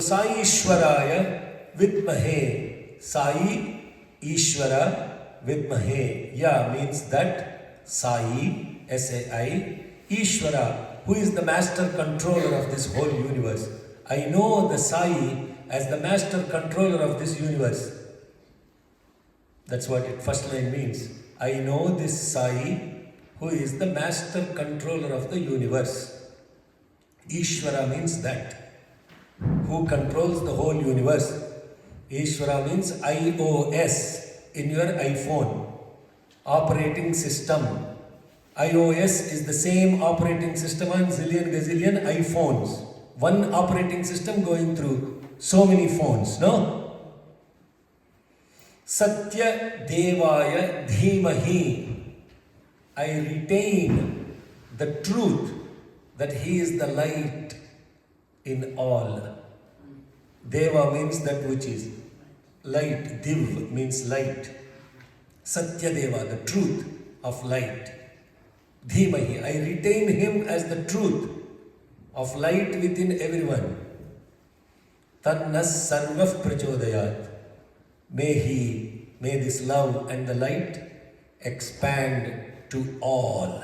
Sai Ishwaraya Vidmahe. Sai Ishwara Vidmahe. Ya means that Sai, S-A-I, Ishwara, who is the master controller of this whole universe. I know the Sai as the master controller of this universe. That's what it first line means. I know this Sai, who is the master controller of the universe. Ishvara means that, who controls the whole universe. Ishvara means iOS in your iPhone, operating system. iOS is the same operating system on gazillion iPhones. One operating system going through so many phones, no? Satya Devaya Dhimahi. I retain the truth that he is the light in all. Deva means that which is light. Div means light. Satya Deva, the truth of light. Dhimahi, I retain him as the truth of light within everyone. Tannas sarvav prachodayat. May this love and the light expand to all.